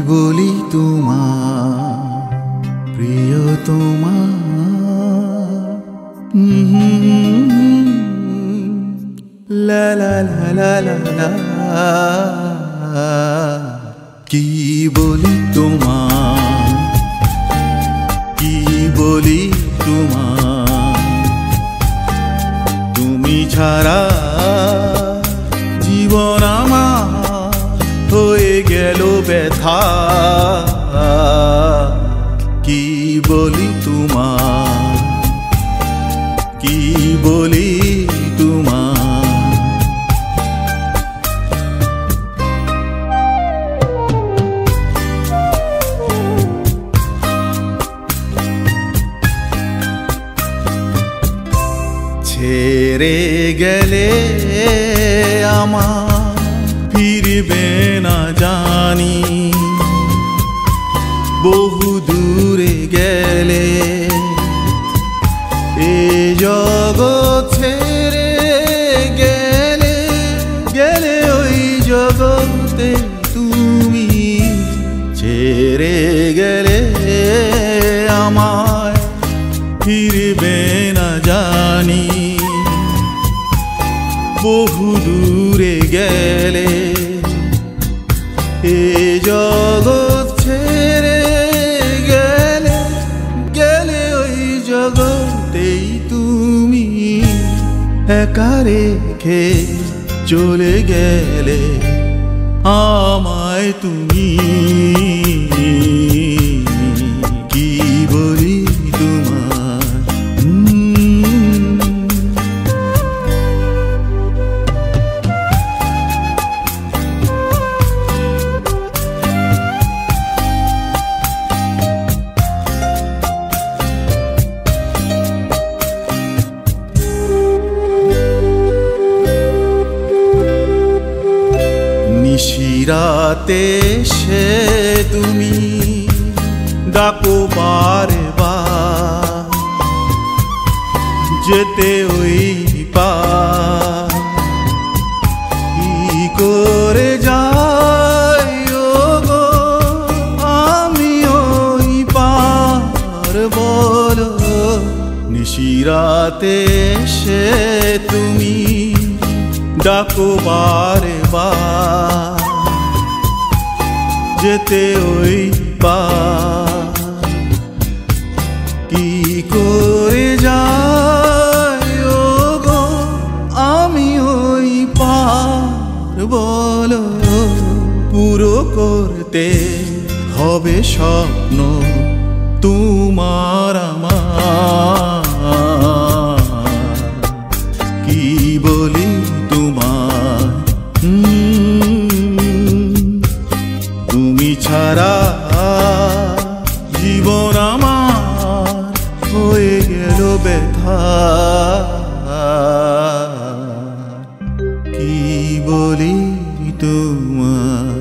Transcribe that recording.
বলি তোমার প্রিয়তমা, লা লা লা লা লা লা, কি বলি তোমার, কি বলি তোমার, তুমি ছাড়া জীবন আমার হয়ে গেল ব্যথা। কি বলি তোমার, কি বলি তোমার, ছেড়ে গেলে আমার ফিরবে না জানি, বহু দূরে গেলে এ জগৎ ছেড়ে গেলে, গেলে ওই জগতে তুমি ছেড়ে গেলে আমায় ফিরবে না জানি, বহু দূরে গেলে এ জগৎ ছেড়ে গেলে, গেলে ওই জগতেই তুমি একা রেখে চলে গেলে আমায় তুমি। কি বলি তোমার, নিশিরাতে সে তুমি ডাকো বারে বার, যেতে ওই পার, কি করে যাই গো আমি ওই পার বলো। নিশিরাতে সে তুমি ডাকো বারে বার, যেতে ওই পার, কি করে যাই গো আমি ওই পার বলো। পুরো করতে হবে স্বপ্ন তোমার আমার, কি বলি তোমার, তুমি ছাড়া জীবন আমার হয়ে গেল ব্যথা। কি বলি তোমার,